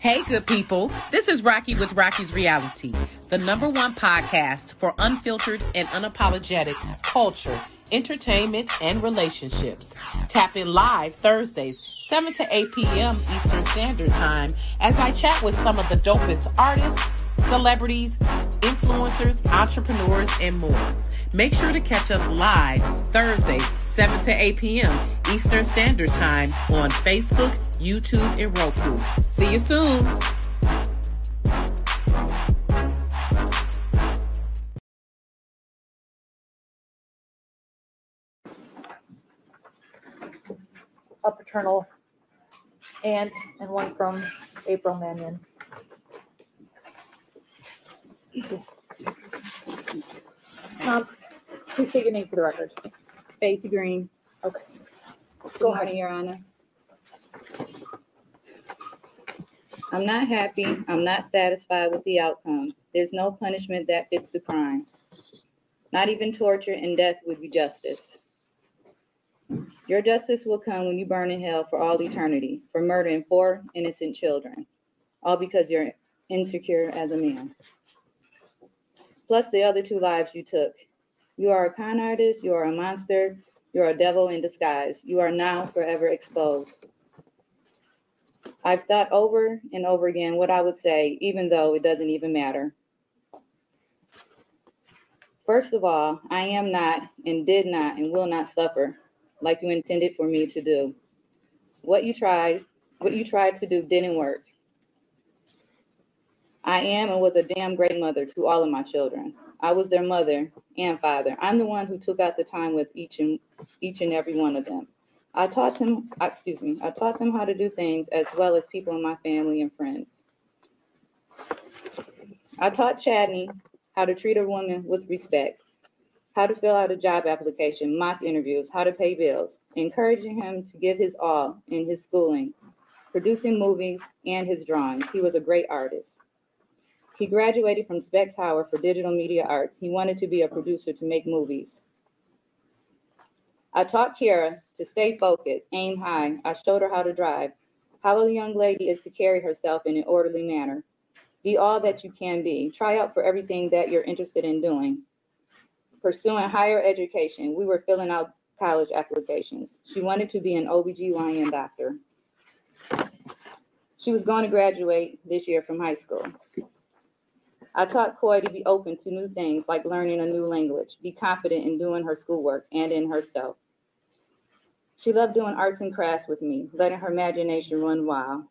Hey, good people. This is Rocki with Rocki's Reality, the #1 podcast for unfiltered and unapologetic culture, entertainment, and relationships. Tap in live Thursdays, 7 to 8 p.m. Eastern Standard Time, as I chat with some of the dopest artists, celebrities, influencers, entrepreneurs, and more. Make sure to catch us live Thursdays, 7 to 8 p.m. Eastern Standard Time on Facebook, YouTube, and Roku. See you soon. A paternal aunt and one from April Mannion. Please state your name for the record. Faith Green. Okay. Go ahead, Your Honor. I'm not happy. I'm not satisfied with the outcome. There's no punishment that fits the crime. Not even torture and death would be justice. Your justice will come when you burn in hell for all eternity for murdering 4 innocent children, all because you're insecure as a man. Plus the other 2 lives you took. You are a con artist, you are a monster, you are a devil in disguise. You are now forever exposed. I've thought over and over again what I would say, even though it doesn't even matter. First of all, I am not and did not and will not suffer like you intended for me to do. What you tried to do didn't work. I am and was a damn great mother to all of my children. I was their mother and father. I'm the one who took out the time with each and every one of them. I taught them how to do things as well as people in my family and friends. I taught Chadney how to treat a woman with respect, how to fill out a job application, mock interviews, how to pay bills, encouraging him to give his all in his schooling, producing movies, and his drawings. He was a great artist. He graduated from Specs Howard for digital media arts. He wanted to be a producer to make movies. I taught Kira to stay focused, aim high. I showed her how to drive, how a young lady is to carry herself in an orderly manner. Be all that you can be. Try out for everything that you're interested in doing. Pursuing higher education. We were filling out college applications. She wanted to be an OBGYN doctor. She was going to graduate this year from high school. I taught Coy to be open to new things like learning a new language, be confident in doing her schoolwork and in herself. She loved doing arts and crafts with me, letting her imagination run wild.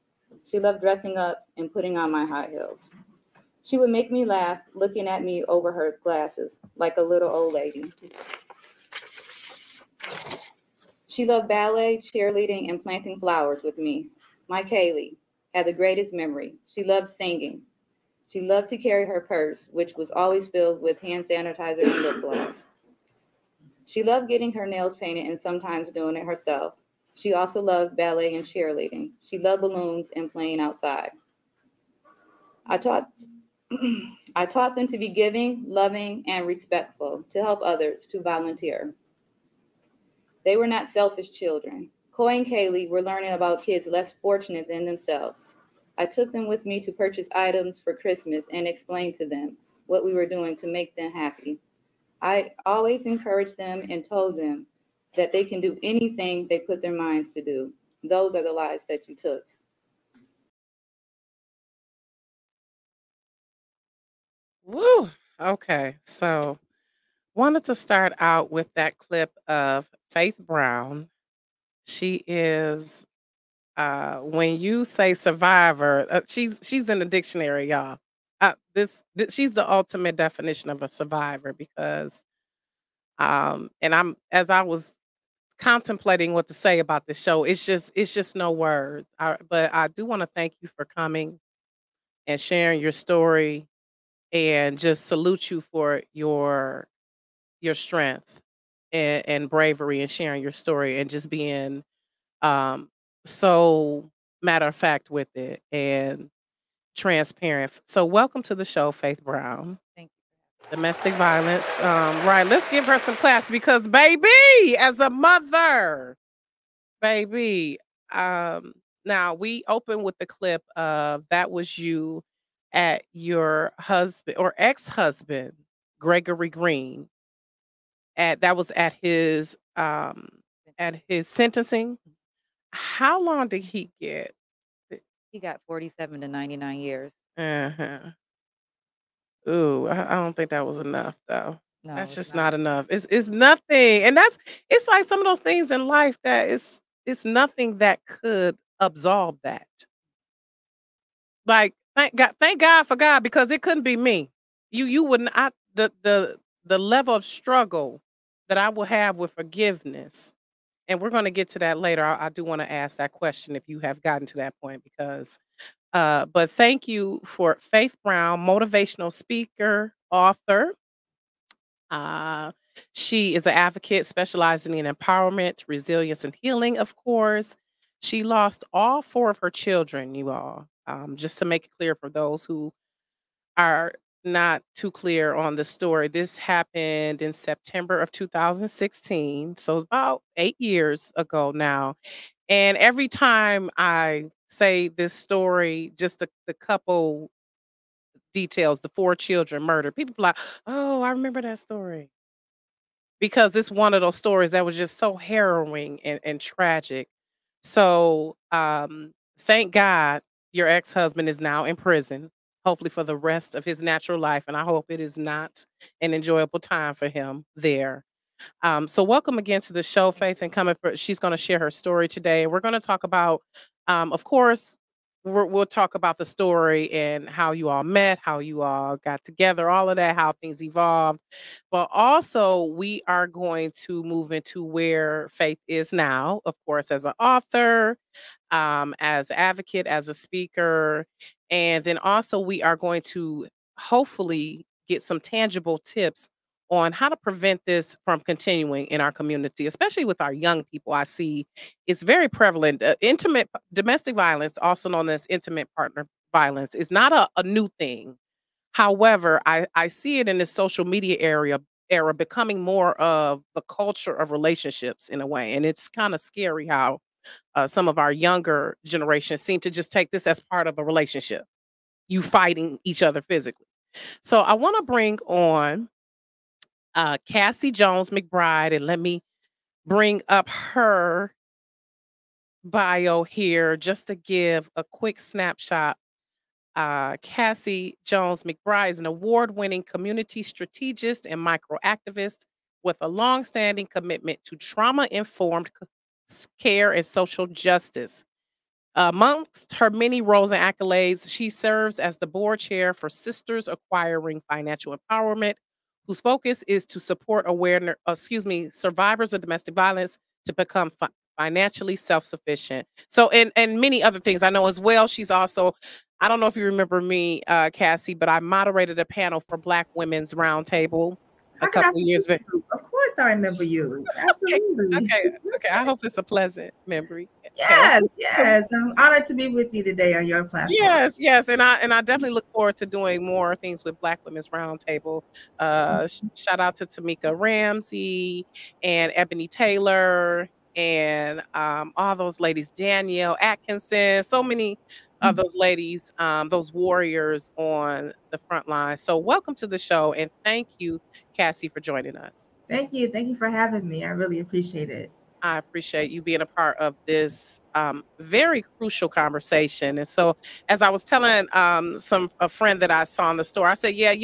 She loved dressing up and putting on my high heels. She would make me laugh, looking at me over her glasses like a little old lady. She loved ballet, cheerleading, and planting flowers with me. My Kaylee had the greatest memory. She loved singing. She loved to carry her purse, which was always filled with hand sanitizer and lip gloss. She loved getting her nails painted and sometimes doing it herself. She also loved ballet and cheerleading. She loved balloons and playing outside. I taught them to be giving, loving, and respectful, to help others, to volunteer. They were not selfish children. Coy and Kaylee were learning about kids less fortunate than themselves. I took them with me to purchase items for Christmas and explained to them what we were doing to make them happy. I always encouraged them and told them that they can do anything they put their minds to do. Those are the lives that you took. Woo! Okay, so wanted to start out with that clip of Faith Brown. She is, when you say survivor, she's in the dictionary, y'all. She's the ultimate definition of a survivor because, and as I was contemplating what to say about the show, it's just no words. But I do want to thank you for coming and sharing your story, and just salute you for your strength and bravery and sharing your story and just being so matter of fact with it and transparent. So welcome to the show, Faith Brown. Thank Domestic violence. Right, let's give her some claps because baby, as a mother, baby, Now we open with the clip of that was you at your husband or ex-husband, Gregory Green, that was at his sentencing. How long did he get? He got 47 to 99 years. Uh-huh. Ooh, I don't think that was enough though. No, That's it's just not. not enough. It's nothing. And it's like some of those things in life that it's nothing that could absolve that. Like, thank God for God because it couldn't be me. You wouldn't the level of struggle that I will have with forgiveness, and we're gonna get to that later. I do wanna ask that question if you have gotten to that point because, but thank you for Faith Brown, motivational speaker, author. Uh, she is an advocate specializing in empowerment, resilience, and healing, of course. She lost all 4 of her children, you all. Just to make it clear for those who are not too clear on the story, this happened in September of 2016, so about 8 years ago now. And every time I say this story, just the couple details, the 4 children murdered, people be like, "Oh, I remember that story." Because it's one of those stories that was just so harrowing and tragic. So, thank God your ex-husband is now in prison, hopefully for the rest of his natural life, and I hope it is not an enjoyable time for him there. So welcome again to the show, Thank Faith, and coming for she's going to share her story today. We're going to talk about, of course, we'll talk about the story and how you all met, how you all got together, all of that, how things evolved. But also, we are going to move into where Faith is now, of course, as an author, as advocate, as a speaker. And then also we are going to hopefully get some tangible tips on how to prevent this from continuing in our community, especially with our young people. I see it's very prevalent. Domestic violence, also known as intimate partner violence, is not a new thing. However, I see it in the social media era becoming more of the culture of relationships in a way. And it's kind of scary how some of our younger generations seem to just take this as part of a relationship, you fighting each other physically. So I want to bring on Cassie Jones McBride, and let me bring up her bio here just to give a quick snapshot. Cassie Jones McBride is an award winning community strategist and microactivist with a long-standing commitment to trauma informed care and social justice. Amongst her many roles and accolades, she serves as the board chair for Sisters Acquiring Financial Empowerment, whose focus is to support survivors of domestic violence to become financially self-sufficient. So, and many other things I know as well. She's also, I don't know if you remember me, Cassie, but I moderated a panel for Black Women's Roundtable a How can I couple years forget back. you? Of course I remember you. Okay, Absolutely. okay. I hope it's a pleasant memory, Yes, Cassie. yes. I'm honored to be with you today on your platform. Yes, yes, and I definitely look forward to doing more things with Black Women's Roundtable. Shout out to Tamika Ramsey and Ebony Taylor and all those ladies, Danielle Atkinson, so many of those ladies, those warriors on the front line. So welcome to the show, and thank you, Cassie, for joining us. Thank you. Thank you for having me. I really appreciate it. I appreciate you being a part of this very crucial conversation. And so, as I was telling a friend that I saw in the store, I said, "Yeah,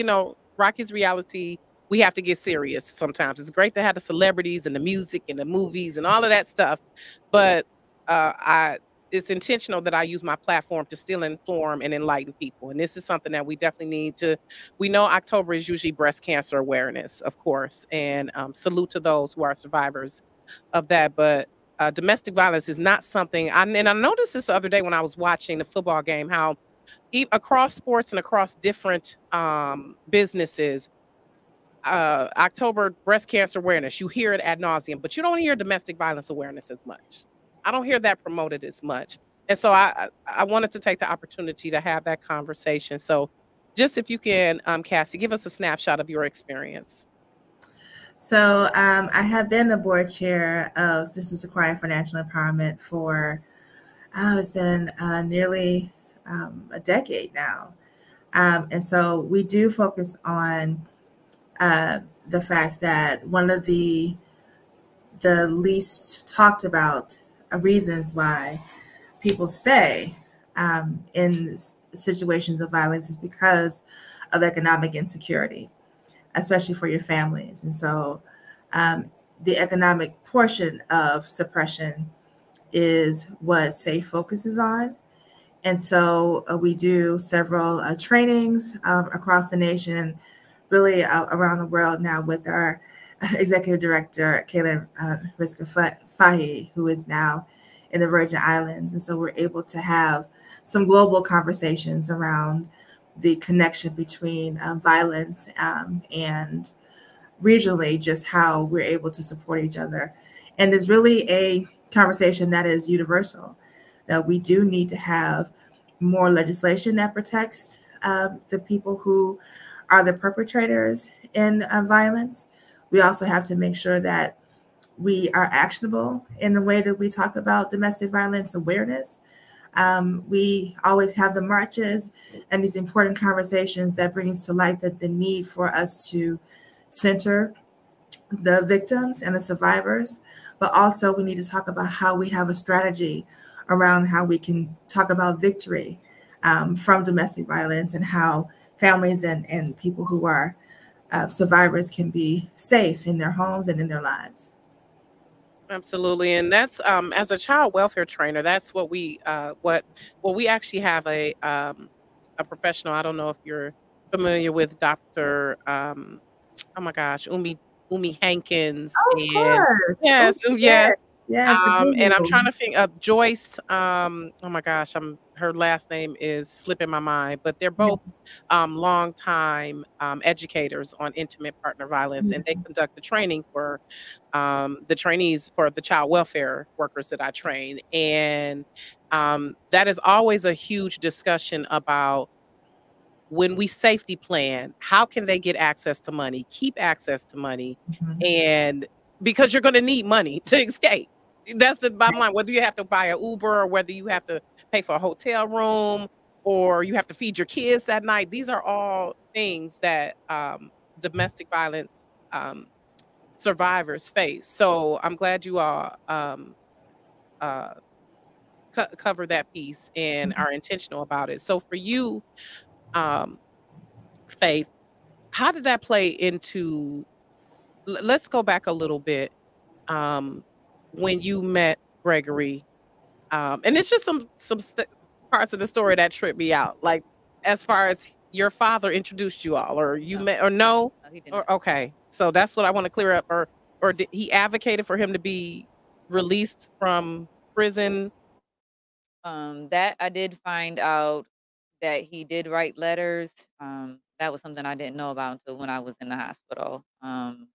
Rocky's reality. We have to get serious sometimes. It's great to have the celebrities and the music and the movies and all of that stuff, but I it's intentional that I use my platform to still inform and enlighten people. And this is something that we definitely need to. We know October is usually breast cancer awareness, of course, and salute to those who are survivors of that. But domestic violence is not something. And I noticed this the other day when I was watching the football game, how across sports and across different businesses, October breast cancer awareness, you hear it ad nauseum, but you don't hear domestic violence awareness as much. I don't hear that promoted as much. And so I wanted to take the opportunity to have that conversation. So just if you can, Cassie, give us a snapshot of your experience. So I have been the board chair of Sisters Acquiring Financial Empowerment for It's been nearly a decade now. And so we do focus on the fact that one of the least talked about reasons why people stay in situations of violence is because of economic insecurity, especially for your families. And so the economic portion of suppression is what SAFE focuses on. And so we do several trainings across the nation, really around the world now with our executive director, Kaylin Riska Fahy, who is now in the Virgin Islands. And so we're able to have some global conversations around the connection between violence and regionally, just how we're able to support each other. And it's really a conversation that is universal. That we do need to have more legislation that protects the people who are the perpetrators in violence. We also have to make sure that we are actionable in the way that we talk about domestic violence awareness. We always have the marches and these important conversations that brings to light the need for us to center the victims and the survivors, but also we need to talk about how we have a strategy around how we can talk about victory from domestic violence and how families and people who are survivors can be safe in their homes and in their lives. Absolutely. And that's as a child welfare trainer, that's what we actually have a professional. I don't know if you're familiar with Dr. Oh my gosh, Umi Hankins Oh, of and course. Oh, yes, yes. yes. Yes, the And I'm trying guru. to think of Joyce. Oh my gosh, her last name is slipping my mind, but they're Yes. both long time educators on intimate partner violence, and they conduct the training for the trainees for the child welfare workers that I train. And that is always a huge discussion about when we safety plan, how can they get access to money, keep access to money, Mhm. and because you're going to need money to escape. That's the bottom line. Whether you have to buy an Uber or whether you have to pay for a hotel room or you have to feed your kids at night, these are all things that domestic violence survivors face. So I'm glad you all uh, cover that piece and are intentional about it. So for you, um, Faith, how did that play into let's go back a little bit, um, when you met Gregory, and it's just some parts of the story that tripped me out, like, as far as your father introduced you all, or you No, met or no? no, he did not. Or okay, so that's what I wanna clear up, or did he advocated for him to be released from prison? That I did find out that he did write letters. That was something I didn't know about until when I was in the hospital.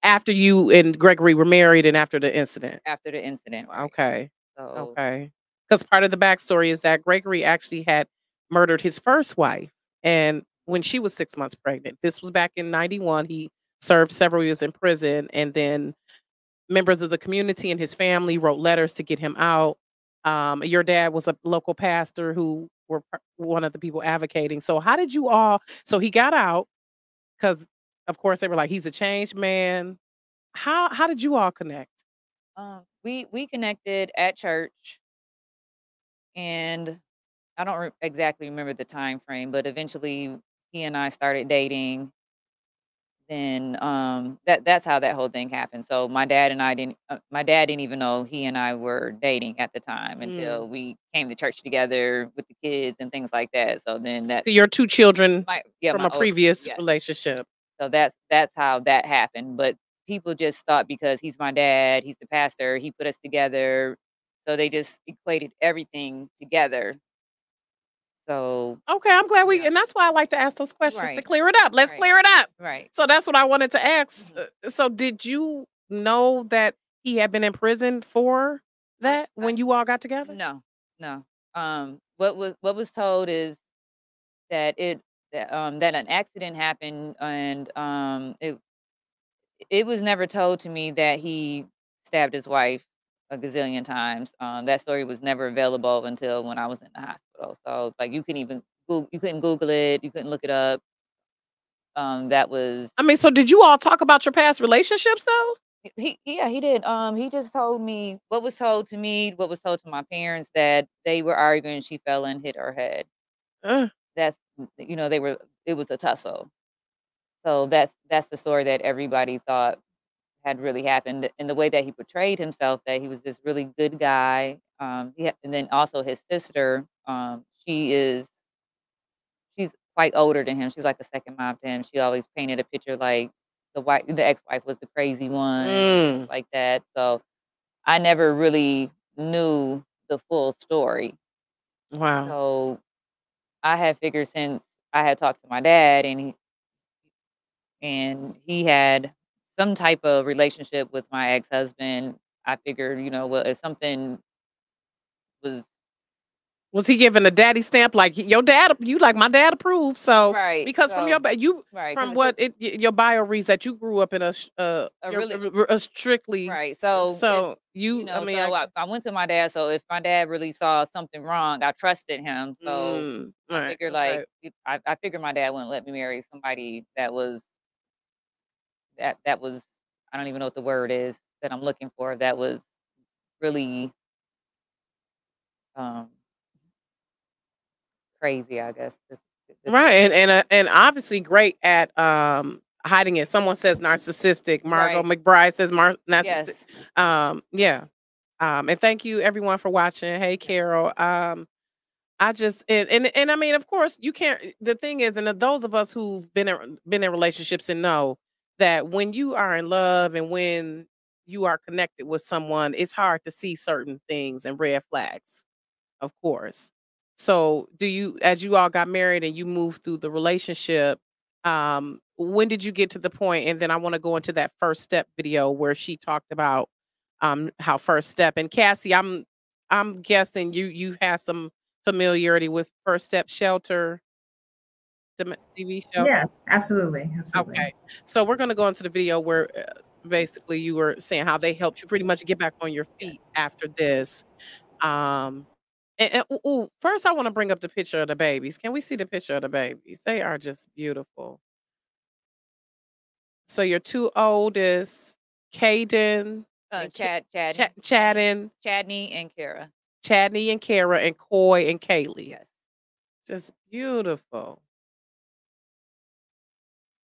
After you and Gregory were married and after the incident? After the incident, right? Okay. So Okay. Because part of the backstory is that Gregory actually had murdered his first wife, and when she was 6 months pregnant. This was back in '91. He served several years in prison, and then members of the community and his family wrote letters to get him out. Your dad was a local pastor who were one of the people advocating. So how did you all so he got out because, of course, they were like, "He's a changed man." How did you all connect? we connected at church, and I don't exactly remember the time frame, but eventually he and I started dating. Then that's how that whole thing happened. So my dad didn't even know he and I were dating at the time Mm. until we came to church together with the kids and things like that. So then that Your 2 children my yeah, from my a old previous yes. relationship. So that's how that happened. But people just thought because he's my dad, he's the pastor, he put us together. So they just equated everything together. So Okay, I'm glad we yeah. and that's why I like to ask those questions to Right. clear it up. Let's Right. clear it up. Right. So that's what I wanted to ask. Mhm. So did you know that he had been in prison for that I when you all got together? no, no. What was told is that that an accident happened, and it was never told to me that he stabbed his wife a gazillion times. That story was never available until when I was in the hospital. So like you couldn't Google it, you couldn't look it up. That was I mean, so did you all talk about your past relationships though? yeah, he did. He just told me what was told to me, what was told to my parents, that they were arguing, she fell and hit her head. Uh, That's it was a tussle. So that's the story that everybody thought had really happened, and the way that he portrayed himself, that he was this really good guy. And then also his sister, she's quite older than him. She's like a second mom to him. She always painted a picture like the ex-wife was the crazy one and things mm, like that. So I never really knew the full story. wow. So I had figured, since I had talked to my dad and he had some type of relationship with my ex-husband, I figured, well, if something was Was he giving a daddy stamp like your dad? You like my dad approved. So right. because from So you right, from what your bio reads that you grew up in a your really a strictly right. So if so you I mean I I went to my dad. So if my dad really saw something wrong, I trusted him. So I right, figured, okay. like, I figured my dad wouldn't let me marry somebody that was I don't even know what the word is that I'm looking for, that was really um crazy, I guess. Right, and obviously great at hiding it. Someone says narcissistic. Margot Right. McBride says narcissistic. Yes. Yeah. And thank you everyone for watching. Hey Carol. I just and I mean, of course, you can't. The thing is, and those of us who've been in relationships and know that when you are in love and when you are connected with someone, it's hard to see certain things and red flags, of course. So, as you all got married and you moved through the relationship, when did you get to the point? And then I want to go into that first step video where she talked about how first step. And Cassie, I'm guessing you had some familiarity with First Step Shelter, the TV show. Yes, absolutely, absolutely. Okay, so we're gonna go into the video where basically you were saying how they helped you pretty much get back on your Yes. feet after this. Um, first I want to bring up the picture of the babies. Can we see the picture of the babies? They are just beautiful. So your two oldest, Caden and Chadney. Chadney and Kara. Chadney and Kara and Coy and Kaylee. Yes. Just beautiful.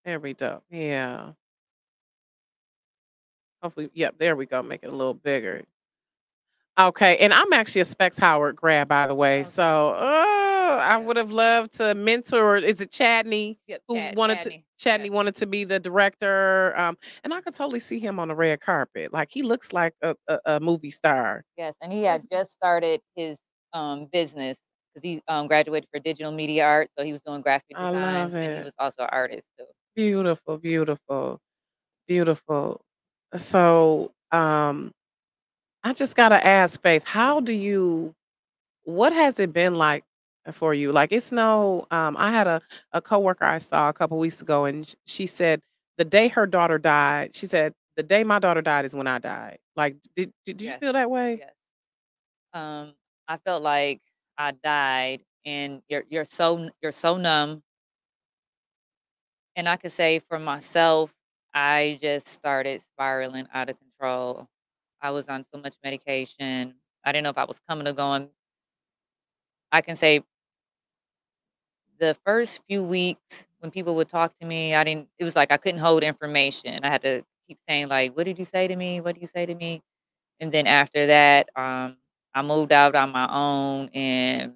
There we go. Yeah. Hopefully, yep, there we go. Make it a little bigger. Okay, and I'm actually a Specs Howard grad, by the way. Okay. So, I Yeah. would have loved to mentor. Is it Chadney Yep. who Chadney. Chadney Yes. wanted to be the director? And I could totally see him on the red carpet. Like he looks like a movie star. Yes. And he had just started his business because he graduated for digital media art. So he was doing graphic I designs love and he it. was also an artist too. Beautiful, beautiful, beautiful. So, I just gotta ask Faith, what has it been like for you? Like it's no I had a coworker I saw a couple weeks ago and she said the day her daughter died, she said the day my daughter died is when I died. Like did you Yes. feel that way? Yes. I felt like I died, and you're so numb. And I could say for myself, I just started spiraling out of control. I was on so much medication. I didn't know if I was coming or going. I can say the first few weeks when people would talk to me, it was like I couldn't hold information. I had to keep saying, like, what did you say to me? What did you say to me? And then after that, I moved out on my own, and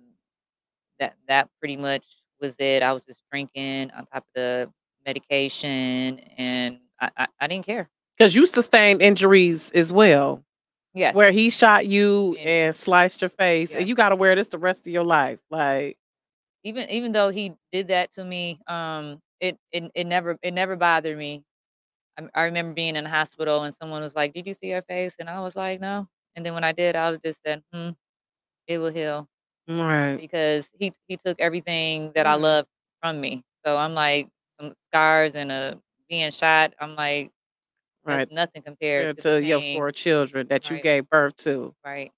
that pretty much was it. I was just drinking on top of the medication, and I didn't care. Because you sustained injuries as well, Yes. where he shot you And and sliced your face, and yes. you gotta wear this the rest of your life. Like, Even though he did that to me, it never bothered me. I remember being in the hospital and someone was like, "Did you see her face?" And I was like, "No." And then when I did, I was just said, it will heal, right, because he took everything that I right. love from me. So I'm like, some scars and a being shot. I'm like, Right. That's nothing compared to the To your pain. 4 children that you Right. gave birth to. Right.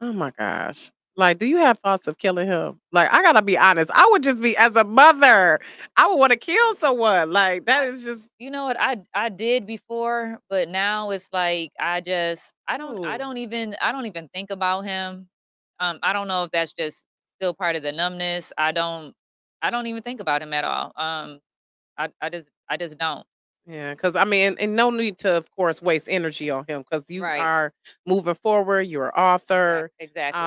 Oh my gosh. Like, do you have thoughts of killing him? Like, I gotta be honest. I would just be as a mother, I would want to kill someone. Like, that I is just You know what? I did before, but now it's like ooh. I don't even think about him. I don't know if that's just still part of the numbness. I don't even think about him at all. I just don't. Yeah, because I mean, and no need to, of course, waste energy on him because you Right. are moving forward. You're an author. Exactly.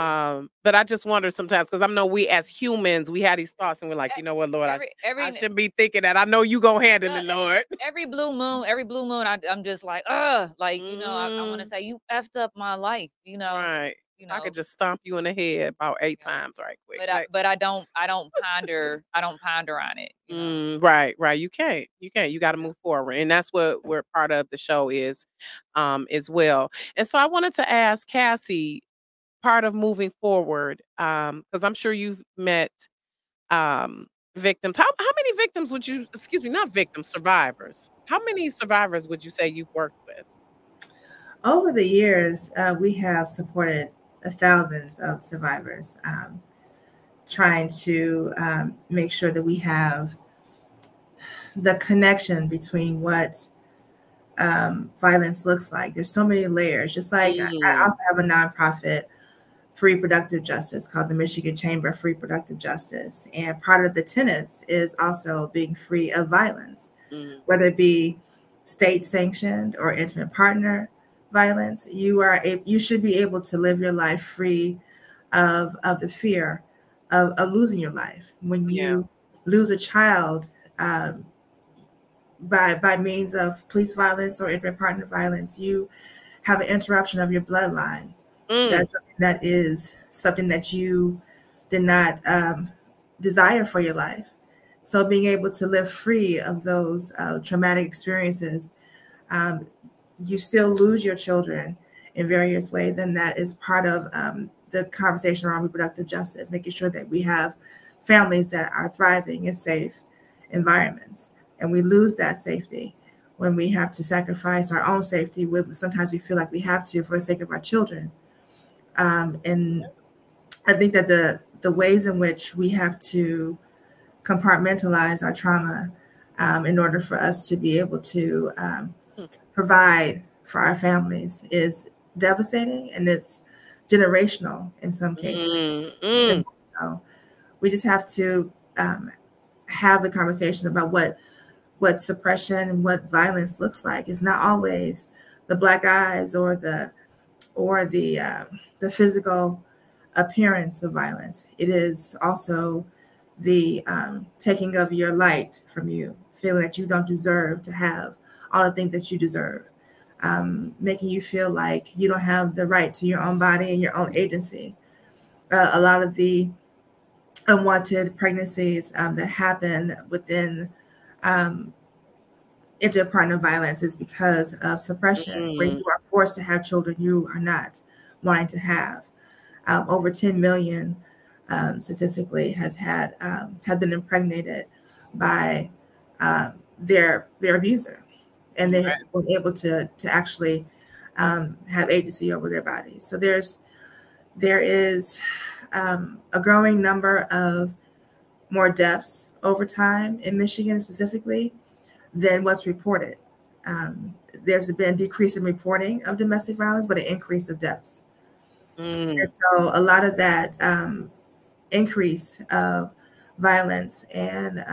But I just wonder sometimes because I know we as humans, we have these thoughts and we're like, E- you know what, Lord, I every shouldn't be thinking that. I know you gonna handle Uh, it, Lord. every blue moon, I'm just like, like I want to Mm, say you effed up my life, right. you I could know, just stomp you in the head about 8 you know. times right quick. Like, But I don't ponder on it, you know. right, right. You can't. You can't. You got to move forward, and that's what we're part of the show is, as well. And so I wanted to ask Cassie, part of moving forward, because I'm sure you've met victims. How many victims would you? Excuse me, not victims, survivors. How many survivors would you say you've worked with? Over the years, we have supported thousands of survivors, trying to make sure that we have the connection between what violence looks like. There's so many layers. Just like I Mm, also have a nonprofit for reproductive justice called the Michigan Chamber for Reproductive Justice. And part of the tenets is also being free of violence, mm, whether it be state sanctioned or intimate partner violence. You should be able to live your life free of the fear of losing your life. When yeah. you lose a child, um, by means of police violence or intimate partner violence, you have an interruption of your bloodline. Mm, That is something that you did not desire for your life. So being able to live free of those traumatic experiences, um, you still lose your children in various ways, and that is part of the conversation around reproductive justice, making sure that we have families that are thriving in safe environments. And we lose that safety when we have to sacrifice our own safety. Sometimes we feel like we have to for the sake of our children. And I think that the ways in which we have to compartmentalize our trauma in order for us to be able to mm, provide for our families is devastating, and it's generational in some cases. mm, mm, So we just have to have the conversation about what suppression and what violence looks like. It's not always the black eyes or the physical appearance of violence. It is also the taking of your light from you, feeling that you don't deserve to have all the things that you deserve, making you feel like you don't have the right to your own body and your own agency. A lot of the unwanted pregnancies that happen within um, interpartner violence is because of suppression, where mm. you are forced to have children you are not wanting to have. Over 10 million statistically have been impregnated by their abuser, and they Right. were able to actually have agency over their bodies. So there is a growing number of more deaths over time in Michigan specifically than what's reported. There's been a decrease in reporting of domestic violence, but an increase of deaths. Mm, And so a lot of that increase of violence and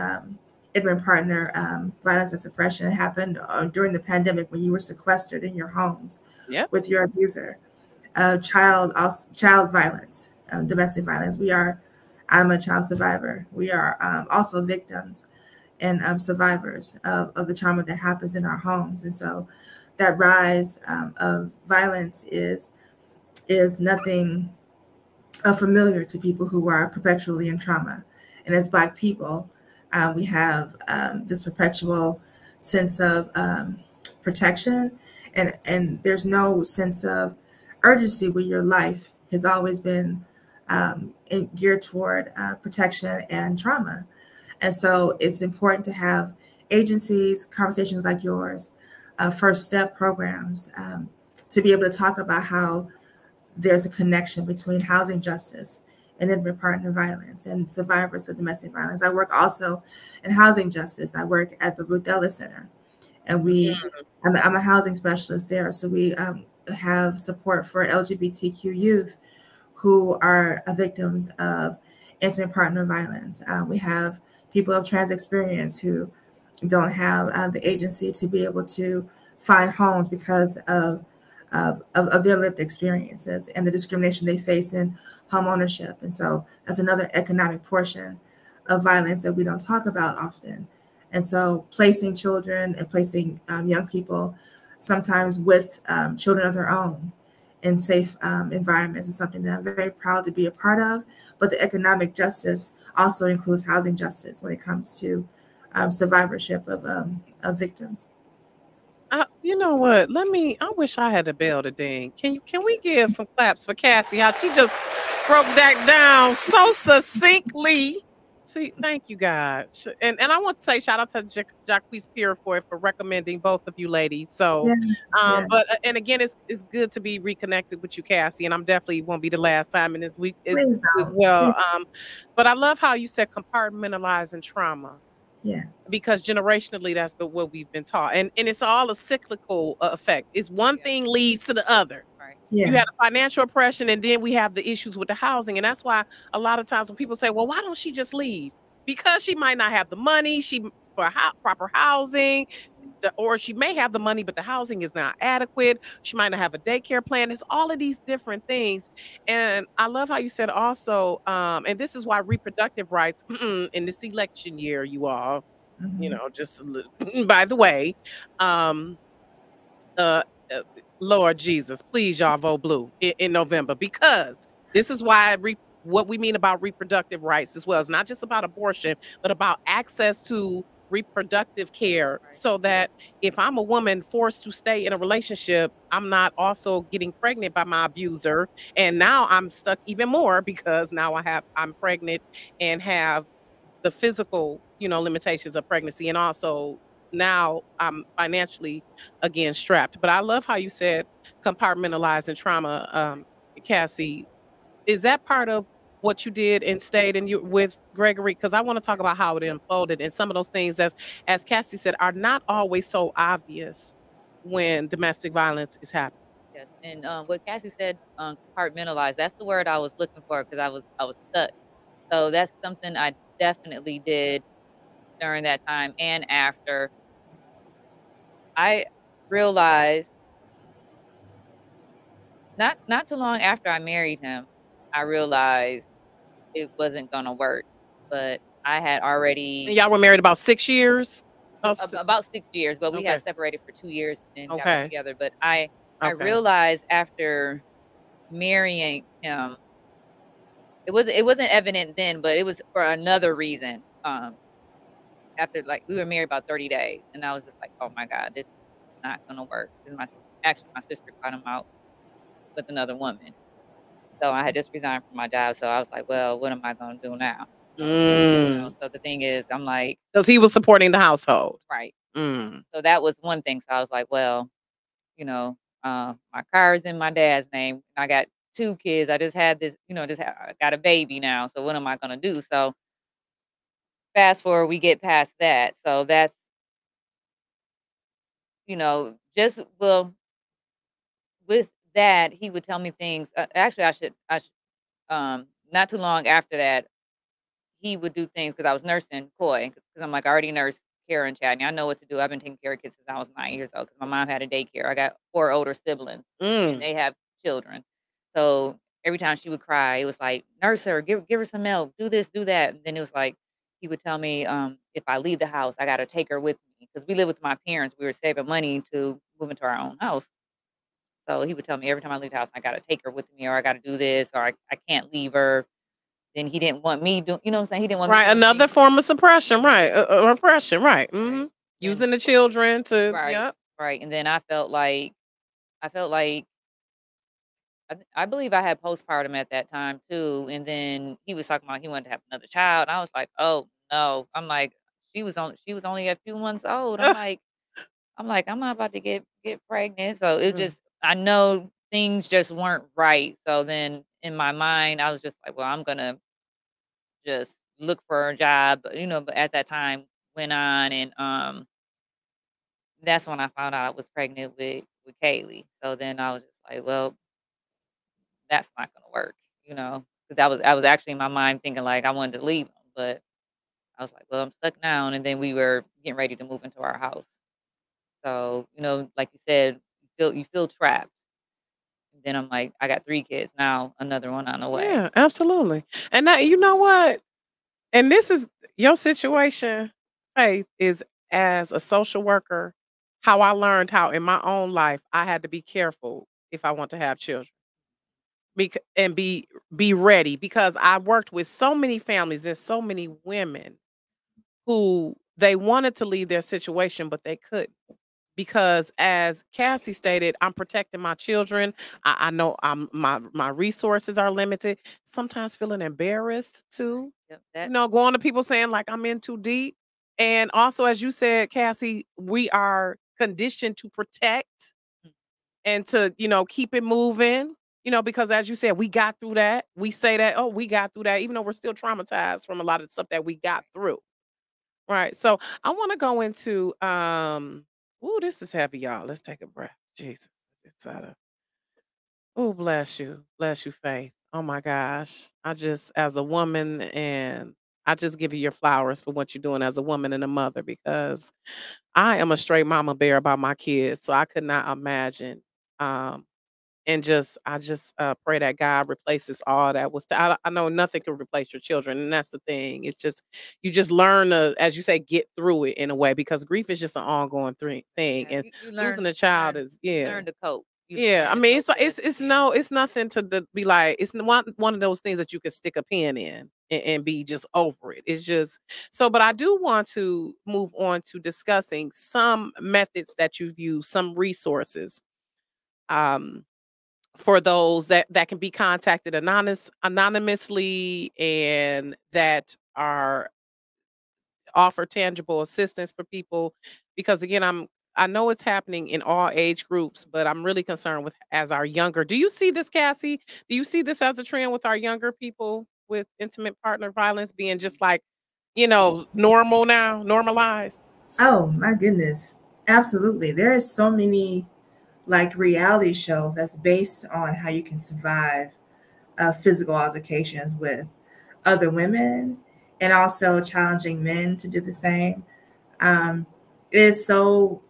intimate partner violence and suppression happened during the pandemic when you were sequestered in your homes yep. with your abuser. Child violence, domestic violence. I'm a child survivor. We are also victims and survivors of the trauma that happens in our homes. And so that rise of violence is nothing familiar to people who are perpetually in trauma. And as Black people, we have this perpetual sense of protection, and there's no sense of urgency where your life has always been geared toward protection and trauma. And so it's important to have agencies, conversations like yours, first step programs to be able to talk about how there's a connection between housing justice and intimate partner violence and survivors of domestic violence. I work also in housing justice. I work at the Ruth Ellis Center, and I'm a housing specialist there. So we have support for LGBTQ youth who are victims of intimate partner violence. We have people of trans experience who don't have the agency to be able to find homes because of their lived experiences and the discrimination they face in home ownership. And so that's another economic portion of violence that we don't talk about often. And so placing children and placing young people, sometimes with children of their own, in safe environments is something that I'm very proud to be a part of. But the economic justice also includes housing justice when it comes to survivorship of victims. You know what? I wish I had a bell to ding. Can we give some claps for Cassie? How she just broke that down so succinctly. See, thank you, God. And I want to say shout out to Jacquees Purifoy for recommending both of you ladies. So, Yeah. but and again, it's good to be reconnected with you, Cassie. And I'm definitely won't be the last time in this week Please as don't. well. But I love how you said compartmentalizing trauma. Yeah. Because generationally, that's what we've been taught, and it's all a cyclical effect. It's one thing leads to the other. Right. Yeah. You had a financial oppression, and then we have the issues with the housing, and that's why a lot of times when people say, "Well, why don't she just leave?" Because she might not have the money for proper housing, or she may have the money, but the housing is not adequate. She might not have a daycare plan. It's all of these different things, and I love how you said also, and this is why reproductive rights in this election year, you all. Mhm. Just by the way, um, uh, uh, Lord Jesus, please y'all vote blue in November, because this is why what we mean about reproductive rights as well. It's not just about abortion, but about access to reproductive care, Right. so that if I'm a woman forced to stay in a relationship, I'm not also getting pregnant by my abuser. And now I'm stuck even more because now I'm pregnant and have the physical, limitations of pregnancy, and also now I'm financially again strapped. But I love how you said compartmentalizing trauma, Cassie. Is that part of what you did and stayed in you with Gregory? Because I want to talk about how it unfolded and some of those things, as Cassie said, are not always so obvious when domestic violence is happening. Yes. And what Cassie said, compartmentalize. That's the word I was looking for because I was stuck. So that's something I definitely did during that time and after. I realized not too long after I married him, I realized it wasn't gonna work. But I had And already y'all were married about 6 years. About about 6 years, but we Okay. had separated for 2 years and got back Okay. together. But I Okay. realized after marrying him, it wasn't evident then, but it was for another reason. After like we were married about 30 days, and I was just like, "Oh my God, this is not gonna work." And my sister caught him out with another woman. So I had just resigned from my job. So I was like, well, what am I gonna do now? So the thing is, I'm like, Because he was supporting the household. right. Mm. So that was one thing. So I was like, well, my car is in my dad's name. I got 2 kids. I just had this, I got a baby now. So what am I gonna do? So fast forward, we get past that. So that's, just well, with that, he would tell me things. Actually, not too long after that, he would do things because I was nursing Coy, because I'm like, I already nursed Kara and Chadney. I know what to do. I've been taking care of kids since I was 9 years old because my mom had a daycare. I got 4 older siblings, and Mm. they have children. So every time she would cry, it was like, nurse her, give her some milk, do this, do that. And then it was like, he would tell me, if I leave the house, I got to take her with me because we live with my parents. We were saving money to move into our own house. So he would tell me every time I leave the house, I got to take her with me, or I got to do this, or I can't leave her. Then he didn't want me do, you know what I'm saying? He didn't want me Right, doing another things. form of suppression, right? Repression, right? Right. Hmm. Then Using the children to, right, yep. right. And then I felt like I believe I had postpartum at that time too. And then he was talking about he wanted to have another child. And I was like, oh no. I'm like, she was only a few months old. I'm like, I'm like, I'm not about to get pregnant. So it Mm. just, I know things just weren't right. So then in my mind, I was just like, well, I'm gonna just look for a job, you know. But at that time went on, and that's when I found out I was pregnant with Kaylee. So then I was just like, well, that's not gonna work, you know, because I was actually in my mind thinking like I wanted to leave him, but I was like, well, I'm stuck now. And then we were getting ready to move into our house. So, you know, like you said, you feel trapped. And then I'm like, I got 3 kids now, another one on the way. Yeah, absolutely. And now, you know what? And this is your situation, Faith, is as a social worker, how I learned how in my own life I had to be careful if I want to have children. And be ready, because I worked with so many families and so many women who they wanted to leave their situation, but they couldn't. Because as Cassie stated, I'm protecting my children. I know my resources are limited. Sometimes feeling embarrassed too. Yep, You that know, going to people saying like I'm in too deep. And also, as you said, Cassie, we are conditioned to protect and to, keep it moving. Because as you said, we got through that. We say that, oh, we got through that, even though we're still traumatized from a lot of stuff that we got through. Right. So I want to go into ooh, this is heavy, y'all. Let's take a breath. Jesus. It's out of oh, bless you. Bless you, Faith. Oh my gosh. I just as a woman, and I just give you your flowers for what you're doing as a woman and a mother, because I am a straight mama bear about my kids. So I could not imagine. Um and I just pray that God replaces all that was. I know nothing can replace your children, and that's the thing. It's just you just learn to, as you say, get through it in a way, because grief is just an ongoing thing, yeah, and you losing learn a child is you learn to cope. You yeah. I learn to mean, cope with it. Yeah. it's nothing to be like. It's one of those things that you could stick a pin in and be just over it. It's just so. But I do want to move on to discussing some methods that you've used, some resources. Um, for those that can be contacted anonymously, and that are offer tangible assistance for people, because again, I know it's happening in all age groups, but I'm really concerned with as our younger. Do you see this, Cassie? Do you see this as a trend with our younger people with intimate partner violence being just like, normal now, normalized? Oh my goodness. Absolutely. There is so many like reality shows that's based on how you can survive physical altercations with other women, and also challenging men to do the same. It is so,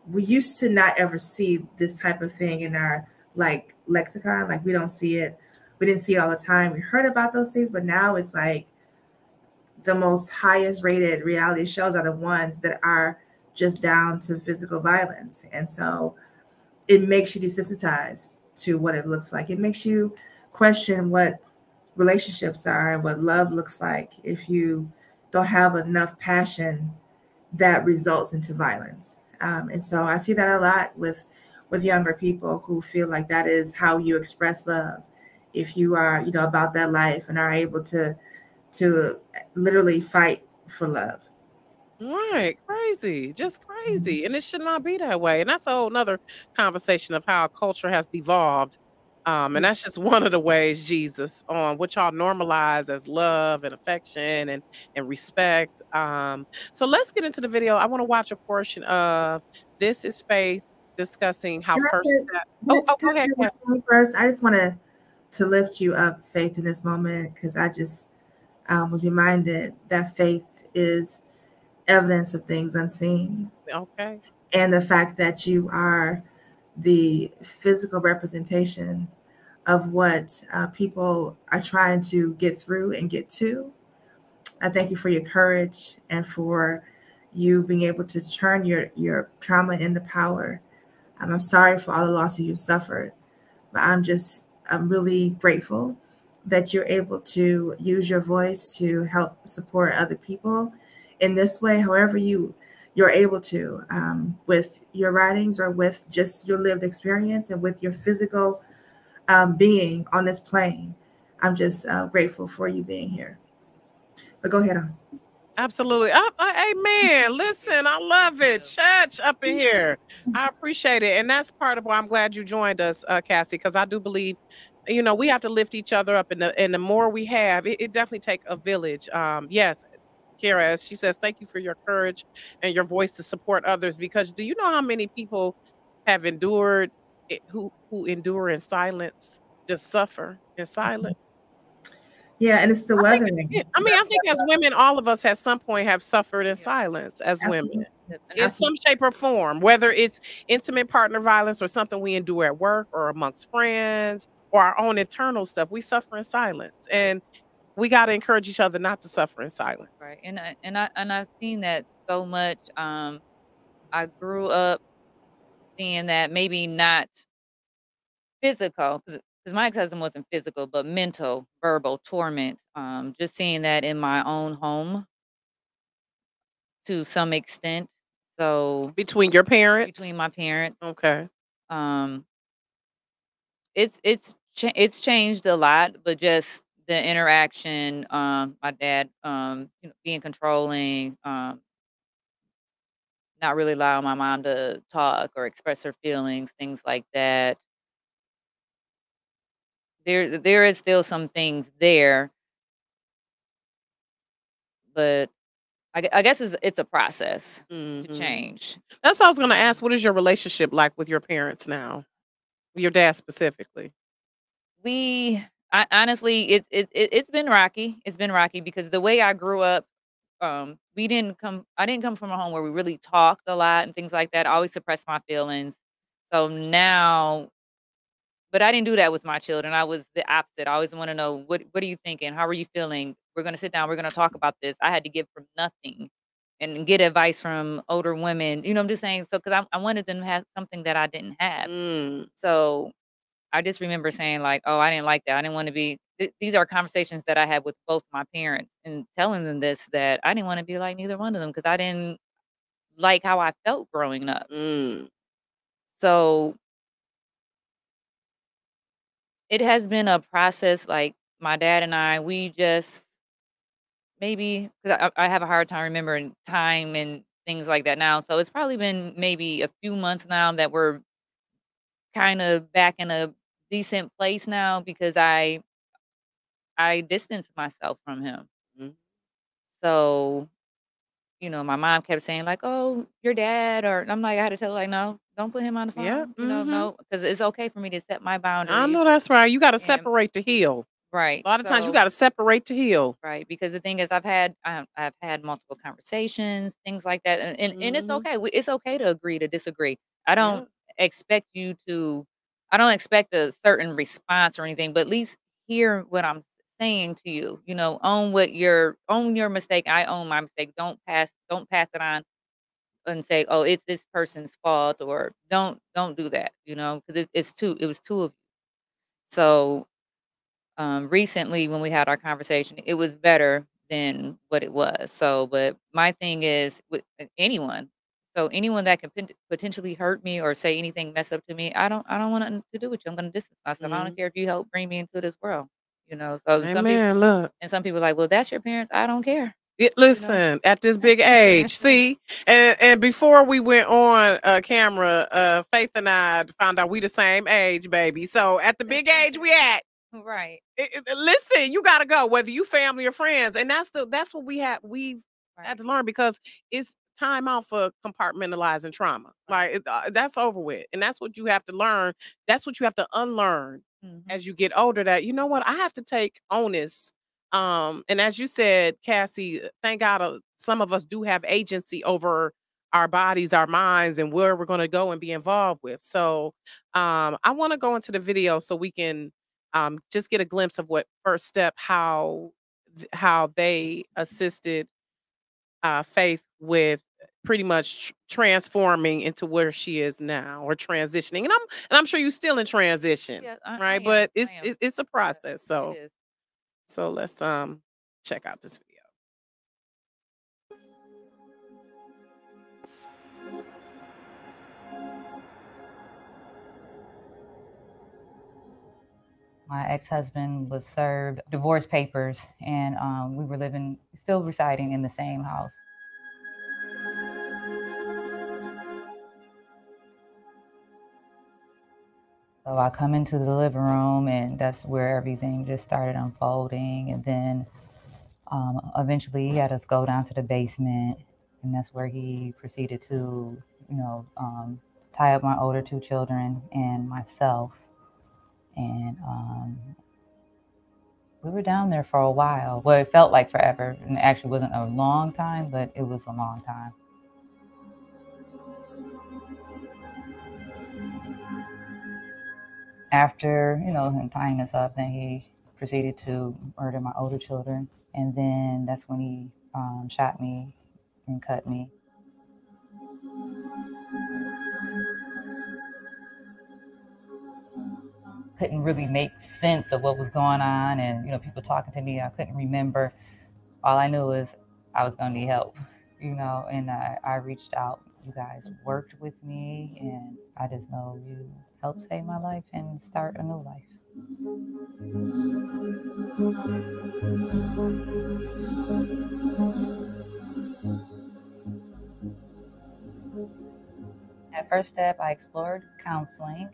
we used to not ever see this type of thing in our like lexicon. Like we don't see it. We didn't see it all the time. We heard about those things, but now it's like the most highest rated reality shows are the ones that are just down to physical violence. And so it makes you desensitized to what it looks like. It makes you question what relationships are and what love looks like if you don't have enough passion that results into violence. And so I see that a lot with younger people who feel like that is how you express love. If you are, about that life and are able to literally fight for love. Right, crazy, just crazy, and it should not be that way. And that's a whole nother conversation of how culture has devolved. And that's just one of the ways, Jesus, on which y'all normalize as love and affection and respect. So let's get into the video. I want to watch a portion of This Is Faith discussing how Can I first say, step. Oh, can go I ahead, say one Cassie. thing first? I just want to lift you up, Faith, in this moment, because I just was reminded that faith is evidence of things unseen, Okay. and the fact that you are the physical representation of what people are trying to get through and get to. I thank you for your courage and for you being able to turn your trauma into power. I'm sorry for all the losses you've suffered, but I'm really grateful that you're able to use your voice to help support other people in this way, however you're able to, with your writings or with just your lived experience and with your physical being on this plane. I'm just grateful for you being here. But go ahead on. Absolutely. Amen. Listen, I love it. Church up in here. I appreciate it. And that's part of why I'm glad you joined us, Cassie, because I do believe, we have to lift each other up, and the more we have, it definitely take a village. Yes, Kara, as she says, thank you for your courage and your voice to support others. Because do you know how many people have endured who endure in silence, just suffer in silence? Yeah, and it's the I think weathering. I think as women, all of us at some point have suffered in Yeah. silence as women Absolutely. Yep, and in some shape or form, whether it's intimate partner violence or something we endure at work or amongst friends or our own internal stuff. We suffer in silence, and we got to encourage each other not to suffer in silence. right, and I've seen that so much. I grew up seeing that maybe not physical, because my cousin wasn't physical, but mental, verbal torment. Just seeing that in my own home to some extent. So Between your parents, between my parents, okay. um, it's changed a lot, but just the interaction. My dad, being controlling, not really allowing my mom to talk or express her feelings, things like that. There is still some things there, but I guess it's a process to Hmm. change. That's what I was going to ask. What is your relationship like with your parents now? Your dad specifically. We I honestly, it's been rocky. It's been rocky because the way I grew up, I didn't come from a home where we really talked a lot and things like that. I always suppressed my feelings. So now but I didn't do that with my children. I was the opposite. I always wanna know, "What are you thinking? How are you feeling? We're gonna sit down, we're gonna talk about this." I had to give from nothing and get advice from older women, I'm just saying, so 'cause I wanted them to have something that I didn't have. Mm, So I just remember saying like, "Oh, I didn't like that. I didn't wanna be." These are conversations that I had with both my parents and telling them this, that I didn't wanna be like neither one of them because I didn't like how I felt growing up. mm. So, it has been a process, like, my dad and I, we just maybe 'cause I have a hard time remembering time and things like that now, so it's probably been maybe a few months now that we're kinda back in a decent place now because I distanced myself from him. Mm. So, my mom kept saying like, "Oh, your dad," or I'm like I had to tell her like, "No, don't put him on the Yeah. phone," Mhm. no, because it's okay for me to set my I know boundaries that's right. You got to and separate to heal. right. A lot of times you So got to separate to heal. right, because the thing is I've had multiple conversations, things like that, and it's Mhm. okay. It's okay to agree to disagree. I don't Yeah. expect you to I don't expect a certain response or anything, but at least hear what I'm saying to you. Own your mistake. I own my mistake. Don't pass it on and say, "Oh, it's this person's fault," or don't do that, because it was two of you. So recently when we had our conversation, it was better than what it was. So, but my thing is with anyone. So anyone that can potentially hurt me or say anything mess up to me, I don't want nothing to do with you. I'm going to distance myself. I don't Mhm. care if you help bring me into this world. So Amen. Look. some people are like, well, that's your parents. I don't care. You know. Listen, at this big age, see, and before we went on camera, Faith and I found out we the same age, baby. So at the big age we at, Right. listen, you gotta go, whether you family or friends, and that's what we've had Right. to learn because it's time out for compartmentalizing trauma. Right. Like that's over with, and that's what you have to learn. That's what you have to unlearn Hmm. as you get older. That you know what I have to take onus. And as you said, Cassie, thank God, some of us do have agency over our bodies, our minds, and where we're going to go and be involved with. So, I want to go into the video so we can just get a glimpse of what first step how they assisted Faith with pretty much transforming into where she is now or transitioning. And I'm sure you're still in transition, Yeah, I right? am. But I it's am. it's, it's a But process. it So is. let's check out this video. My ex-husband was served divorce papers, and we were still residing in the same house. So I come into the living room, and that's where everything just started unfolding. And then eventually he had us go down to the basement, and that's where he proceeded to, tie up my older two children and myself. And we were down there for a while. Well, it felt like forever, and it actually wasn't a long time, but it was a long time. After, him tying us up, then he proceeded to murder my older children. And then that's when he shot me and cut me. Couldn't really make sense of what was going on, and people talking to me, I couldn't remember. All I knew was I was going to need help, and I reached out. You guys worked with me, and I just know you helped save my life and start a new life. At First Step, I explored counseling.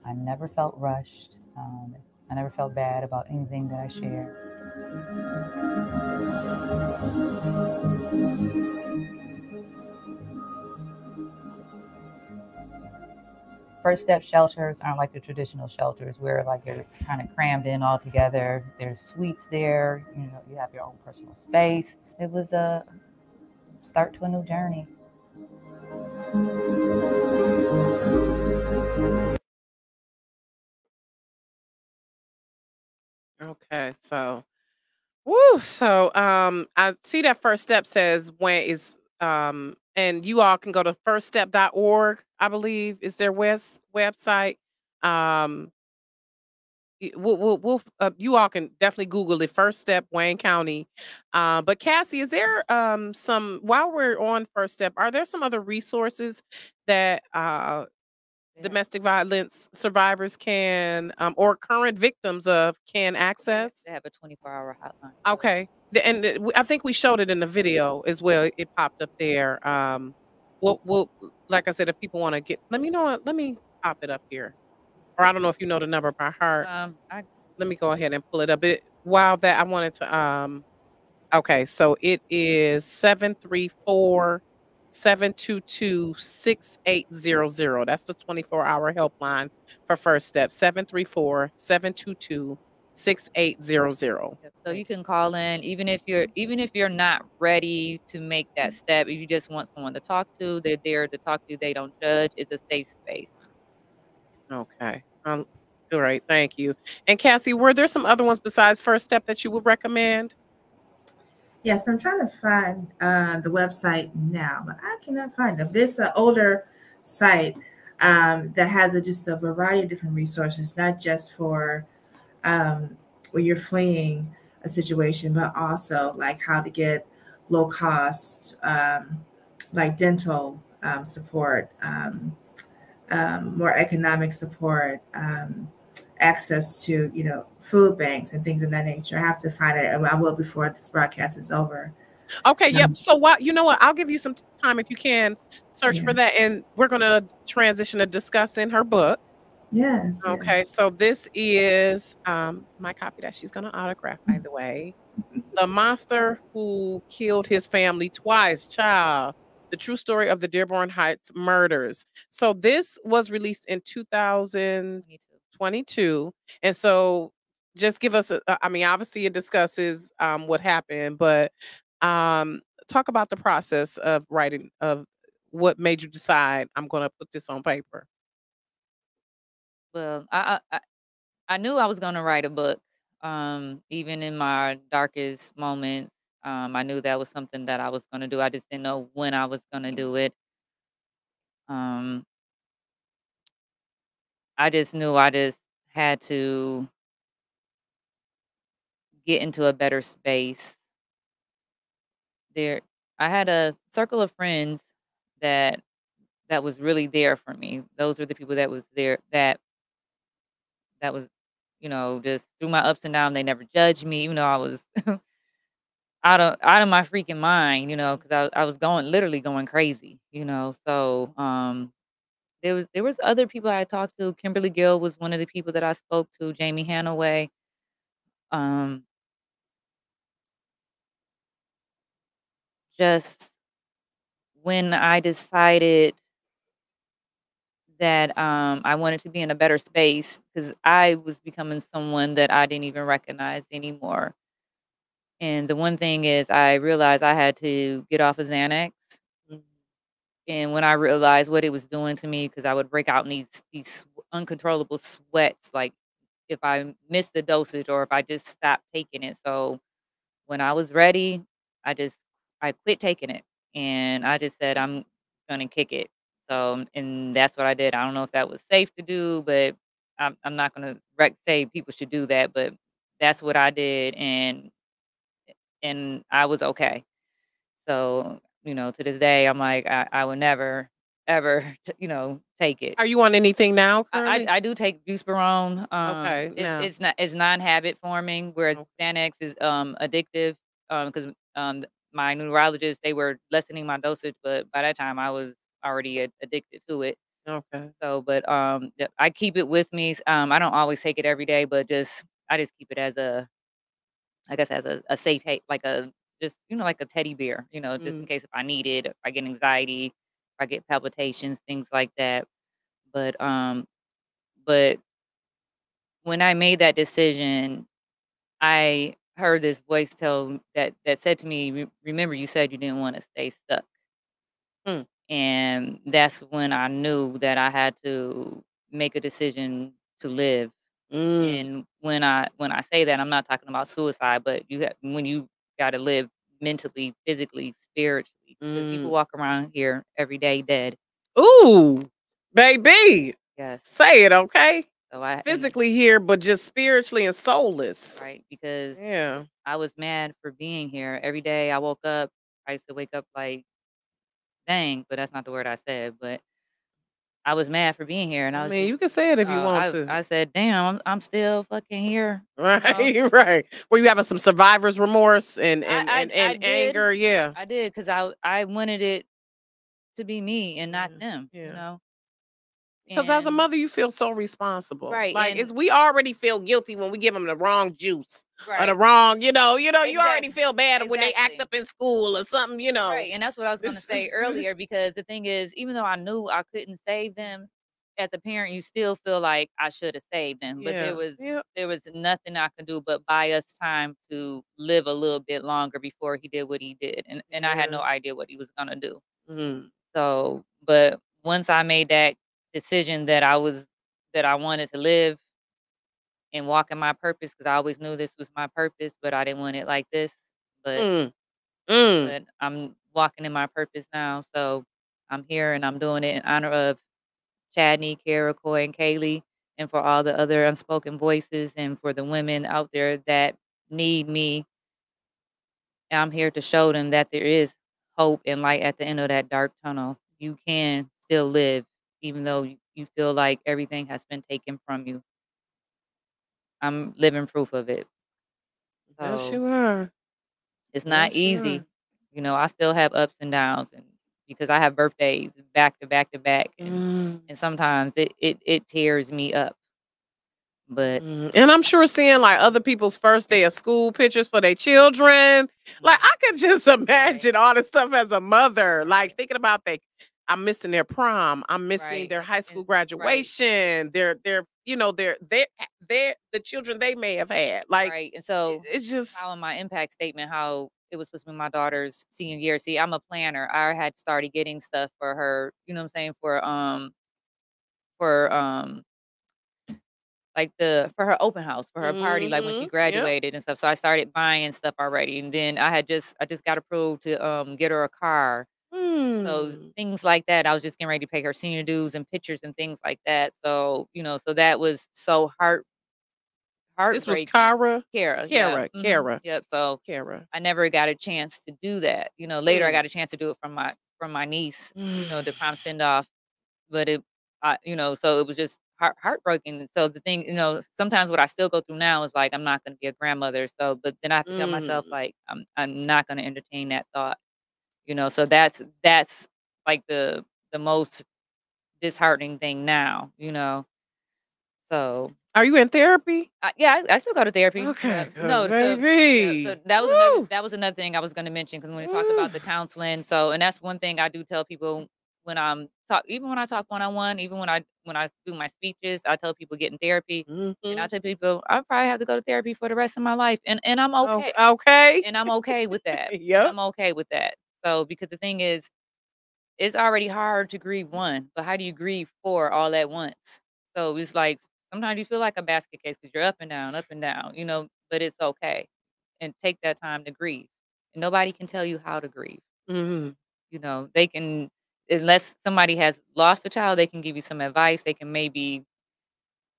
I never felt rushed. I never felt bad about anything that I shared. First Step shelters aren't like the traditional shelters where like you're kind of crammed in all together. There's suites there. You have your own personal space. It was a start to a new journey. Okay, so woo, so I see that First Step says when is and you all can go to firststep.org, I believe is their website. Um you all can definitely Google it. First Step, Wayne County. But Cassie, is there some while we're on First Step, are there some other resources that Yeah. domestic violence survivors can or current victims of can access? They have a 24-hour hotline. Okay. I think we showed it in the video as well. It popped up there. We'll like I said, if people want to get, let me know. Let me pop it up here. Or I don't know if you know the number by heart. I Let me go ahead and pull it up. While that I wanted to okay, so it is 734-722-6800. That's the 24-hour helpline for First Step. 734-722-6800. So you can call in even if you're not ready to make that step. If you just want someone to talk to, they're there to talk to. They don't judge. It's a safe space. Okay. All right, thank you. And Cassie, were there some other ones besides First Step that you would recommend? Yes, I'm trying to find the website now, but I cannot find them. This older site that has just a variety of different resources, not just for where you're fleeing a situation, but also like how to get low cost, like dental support, more economic support, access to food banks and things of that nature. I have to find it. I will before this broadcast is over. Okay, yep. So what you know what? I'll give you some time if you can search Yeah. for that, and we're gonna transition to discussing her book. Yes. Okay, so this is my copy that she's gonna autograph, by the way. The Monster Who Killed His Family Twice, child. The true story of the Dearborn Heights murders. So this was released in 2022. And so just give us I mean, obviously it discusses what happened, but um talk about the process of writing of what made you decide I'm gonna put this on paper. Well, I knew I was gonna write a book. Even in my darkest moments, I knew that was something that I was gonna do. I just didn't know when I was gonna do it. Um, I just knew I just had to get into a better space. There, I had a circle of friends that was really there for me. Those were the people that was there that was just through my ups and downs. They never judged me, even though I was out of my freaking mind, because I was literally going crazy, So there was other people I talked to. Kimberly Gill was one of the people that I spoke to. Jamie Hanaway. Um, just when I decided that I wanted to be in a better space because I was becoming someone that I didn't even recognize anymore. And the one thing is, I realized I had to get off of Xanax. Mhm. And when I realized what it was doing to me, because I would break out in these uncontrollable sweats, like if I missed the dosage or if I just stopped taking it. So when I was ready, I quit taking it, and I just said I'm gonna kick it. So and that's what I did. I don't know if that was safe to do, but I'm not gonna say people should do that, but that's what I did, and I was okay. So, to this day, I'm like, I would never, ever, take it. Are you on anything now I, currently? I, I do take Buspirone. Okay, It's now. it's not it's non-habit forming, whereas Okay. Xanax is addictive. Because my neurologist, they were lessening my dosage, but by that time I was already addicted to it. Okay. So, but I keep it with me. I don't always take it every day, but I just keep it as I guess as a safe like a just like a teddy bear, just in Mm, case if I need it, if I get anxiety, if I get palpitations, things like that. But when I made that decision, I heard this voice that said to me, Remember, you said you didn't want to stay stuck." mm, And that's when I knew that I had to make a decision to live. mm, And when I say that, I'm not talking about suicide, but when you got to live mentally, physically, spiritually, because people mm. walk around here every day dead. Ooh, baby. Yes. Say it, okay? So and Physically here, but just spiritually and soulless. right, because Yeah. I was mad for being here. Every day I woke up, I used to wake up like, dang, but that's not the word I said, but I was mad for being here, and I I was mean, just you can say it if you want to. I said, "Damn, I'm still fucking here," Right, right. Were you having some survivor's remorse and I did. anger? Yeah. I did, because I wanted it to be me and not Yeah. them. Yeah. Because as a And mother, you feel so responsible. right, Like it's we already feel guilty when we give them the wrong juice or the right, wrong, you already exactly, feel bad when they act exactly. up in school or something. Right, and that's what I was gonna This say is earlier, because the thing is, even though I knew I couldn't save them, as a parent, you still feel like I should have saved them, but there yeah. was Yeah. there was nothing I could do but buy us time to live a little bit longer before he did what he did, and I had Yeah. no idea what he was gonna do. Mm, So, but once I made that decision that I wanted to live and walk in my purpose, because I always knew this was my purpose, but I didn't want it like this. But mm, mm. but I'm walking in my purpose now. So I'm here and I'm doing it in honor of Chadney, Kara, Coy, and Kaylee, and for all the other unspoken voices and for the women out there that need me. I'm here to show them that there is hope and light at the end of that dark tunnel. You can still live, even though you feel like everything has been taken from you. I'm living proof of it. Yes, So you are. it's not Yes, you easy. are. I still have ups and downs, and because I have birthdays back to back to back, and Mm. sometimes it tears me up. But And I'm sure seeing like other people's first day of school pictures for their children, like I could just right, imagine all this stuff as a mother, like right, thinking about I'm missing their prom, I'm missing right, their high school and right, graduation, their the children they may have had. Like right. And so, it's just how in my impact statement, how it was supposed to be my daughter's senior year. See, I'm a planner. I had started getting stuff for her. You know what I'm saying, for like for her open house, for her party, like when she yep. graduated and stuff. So I started buying stuff already, and then I just got approved to get her a car. So Mm. things like that. I was just getting ready to pay her senior dues and pictures and things like that. So so that was so This was heartbreaking. Kara, Kara, yeah, Kara, Kara, yep. So Kara. I never got a chance to do that. Later I Mm. got a chance to do it from my niece. Mm. The prom send off, but so it was just heartbroken. So the thing, sometimes what I still go through now is like, I'm not going to be a grandmother. So, but then I have to tell myself like, I'm not going to entertain that thought, so that's like the most disheartening thing now, so. Are you in therapy? Yeah, I still go to therapy. Okay, No, baby. so that was another thing I was going to mention, because when we talked about the counseling, and that's one thing I do tell people when I'm even when I talk one-on-one, even when I do my speeches, I tell people get in therapy, and I tell people I probably have to go to therapy for the rest of my life, and I'm okay. Okay. And I'm okay with that. Yep. I'm okay with that. So because the thing is, it's already hard to grieve one, but how do you grieve four all at once? So it's like sometimes you feel like a basket case because you're up and down, but it's okay. And take that time to grieve. And nobody can tell you how to grieve. They can, unless somebody has lost a child, they can give you some advice. They can maybe,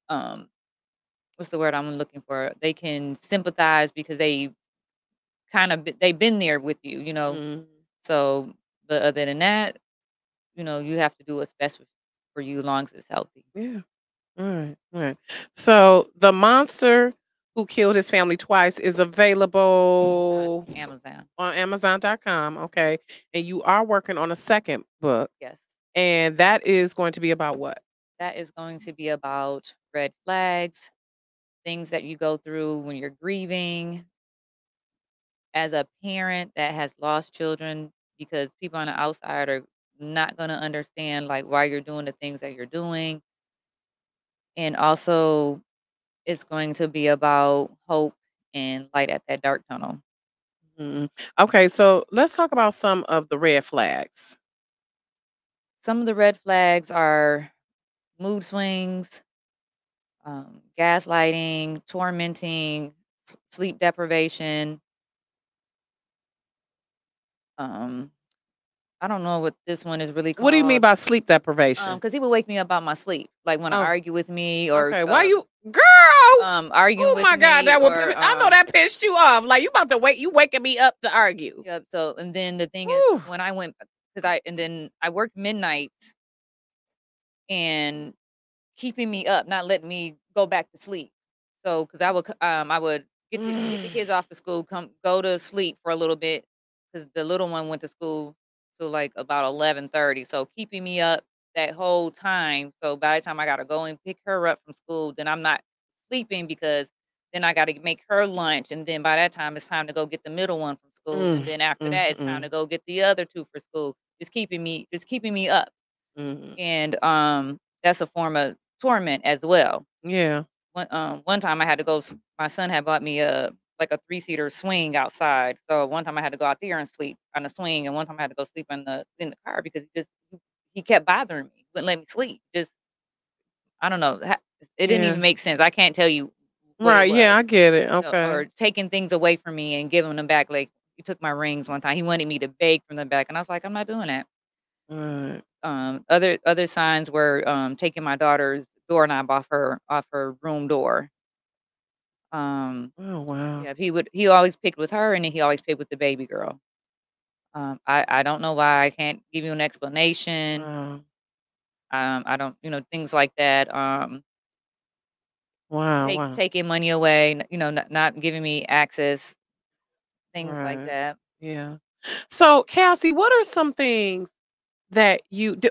what's the word I'm looking for? They can sympathize because they've been there with you. So, but other than that, you have to do what's best for you as long as it's healthy. Yeah. All right. All right. So the monster who killed his family twice is available Amazon. on Amazon.com. Okay. And you are working on a second book. Yes. And that is going to be about what? That is going to be about red flags, things that you go through when you're grieving, as a parent that has lost children, because people on the outside are not going to understand like why you're doing the things that you're doing. And also it's going to be about hope and light at that dark tunnel. Okay, so let's talk about some of the red flags. Some of the red flags are mood swings, gaslighting, tormenting, sleep deprivation. I don't know what this one is really called. What do you mean by sleep deprivation? Because he would wake me up out my sleep, like when I argue with me, or okay. Why you, girl? Arguing Oh with my God, me, that would. or, I know that pissed you off. Like you about to wake, you waking me up to argue. Yep. So, and then the thing is, when I went, then I worked midnights, and keeping me up, not letting me go back to sleep. So, because I would get the kids off to school, go to sleep for a little bit, because the little one went to school till like about 11:30. So keeping me up that whole time. So by the time I gotta go and pick her up from school, then I'm not sleeping, because then I gotta make her lunch, and then by that time it's time to go get the middle one from school, and then after that it's time to go get the other two for school. Just keeping me up, and that's a form of torment as well. Yeah. One time I had to go. My son had bought me a 3-seater swing outside. So one time I had to go out there and sleep on the swing, and one time I had to go sleep in the car, because he kept bothering me, wouldn't let me sleep. Just, I don't know. It didn't even make sense. I can't tell you. Right. Yeah, I get it. Okay. Or taking things away from me and giving them back. Like he took my rings one time. He wanted me to beg from the back, and I was like, I'm not doing that. Right. Other signs were taking my daughter's doorknob off her room door. Oh wow. Yeah, he always picked with her, and then he always picked with the baby girl. I don't know why. I can't give you an explanation. I don't, things like that. Wow. Taking money away, not giving me access, things like that. Yeah. So, Cassie, what are some things that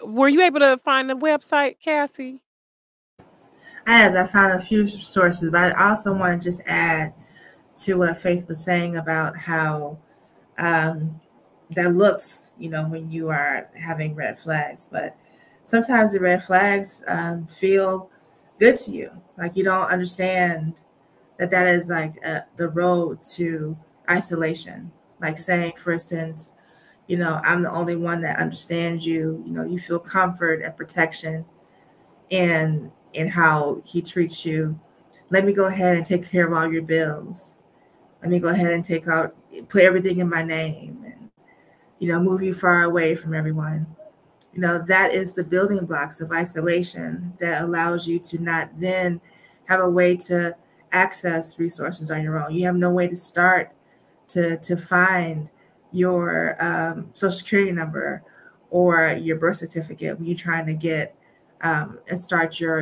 were you able to find the website, Cassie? I found a few sources, but I also want to just add to what Faith was saying about how that looks, when you are having red flags. But sometimes the red flags feel good to you. Like you don't understand that is like the road to isolation. Like saying, for instance, I'm the only one that understands you. You feel comfort and protection in how he treats you. Let me go ahead and take care of all your bills. Let me go ahead and put everything in my name, and move you far away from everyone. That is the building blocks of isolation that allows you to not then have a way to access resources on your own. You have no way to start to find your social security number or your birth certificate when you're trying to get and start your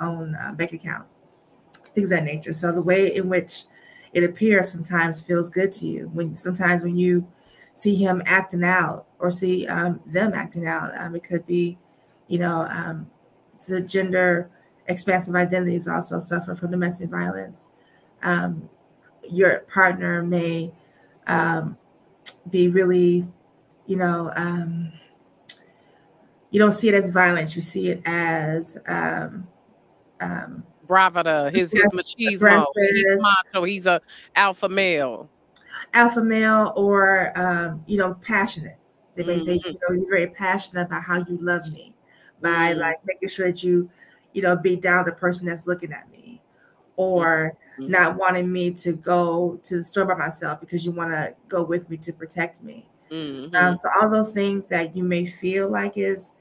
own bank account, things of that nature. So the way in which it appears sometimes feels good to you. Sometimes when you see him acting out or see them acting out, it could be, the gender expansive identities also suffer from domestic violence. Your partner may be really, you don't see it as violence. You see it as Bravada, his machismo. He's aggressive, macho. He's a alpha male. alpha male, or passionate. They may say, Mhm. you're very passionate about how you love me, by Mm. like making sure that you beat down the person that's looking at me, or Mhm. not wanting me to go to the store by myself because you want to go with me to protect me. Mhm. So all those things that you may feel like is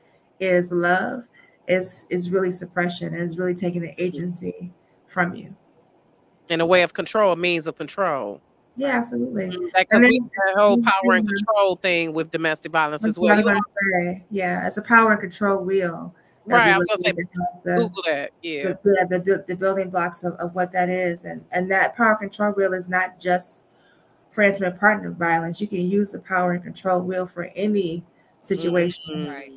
love is really suppression, and is really taking the agency from you. In a way of control, means of control. Yeah, absolutely. And Because then we have that whole power and control thing with domestic violence that's as what well. I'm going to say. Yeah, it's a power and control wheel that Right, we I was look gonna say, at Google that. Yeah. the building blocks of what that is, and that power control wheel is not just for intimate partner violence. You can use the power and control wheel for any situation Right.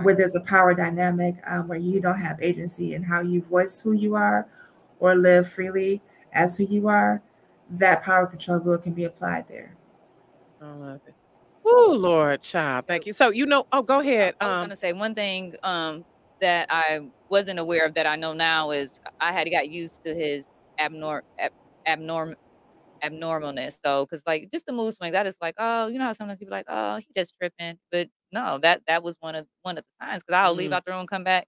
where there's a power dynamic, where you don't have agency in how you voice who you are or live freely as who you are. That power control wheel can be applied there. I love it. Oh Lord, child. Thank you. So oh, go ahead. I was gonna say one thing that I wasn't aware of that I know now is I had got used to his abnorm ab, abnorm abnormalness. So because like just the mood swings, I just like, oh, you know how sometimes people like, oh, he just tripping. But no, that was one of the signs because I'll leave out the room, come back.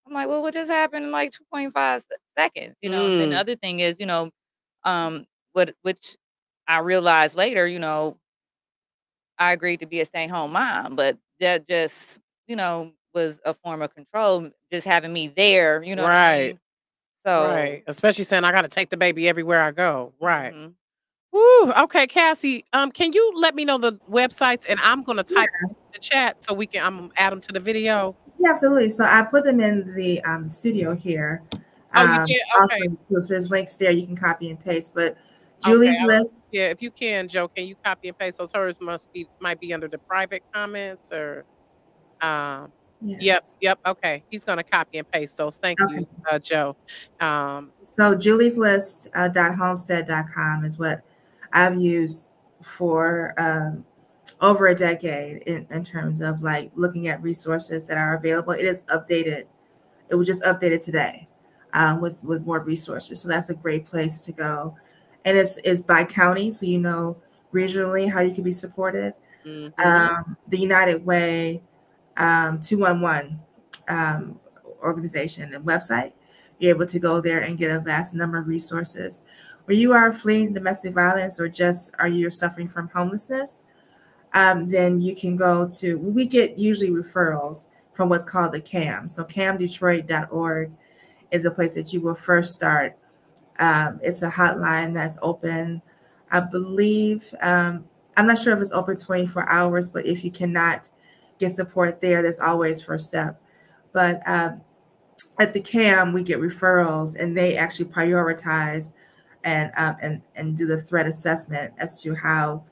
I'm like, well, what just happened in like 2.5 seconds? And then the other thing is, which I realized later, I agreed to be a stay-home mom, but that just, was a form of control, just having me there, you know what I Right. mean? So Right. Especially saying I gotta take the baby everywhere I go. Right. mhm. Woo. Okay, Cassie. Can you let me know the websites, and I'm gonna type in the chat so we can add them to the video. Yeah, absolutely. So I put them in the studio here. Oh, you did? Okay. Also, so there's links there you can copy and paste. But Okay. Julie's list, Yeah, if you can, Joe, can you copy and paste those? Hers might be under the private comments or um yeah. yep, okay. He's gonna copy and paste those. Thank Okay. you, Joe. So Julie's list .homestead.com is what I've used for over a decade in terms of like looking at resources that are available. It is updated. It was just updated today with more resources. So that's a great place to go. And it's by county, so regionally how you can be supported. Mhm. The United Way 211 organization and website. You're able to go there and get a vast number of resources. Where you are fleeing domestic violence or just are you suffering from homelessness, then you can go to, we get usually referrals from what's called the CAM. So camdetroit.org is a place that you will first start. It's a hotline that's open, I believe. I'm not sure if it's open 24 hours, but if you cannot get support there, there's always first step. But at the CAM, we get referrals, and they actually prioritize and do the threat assessment as to how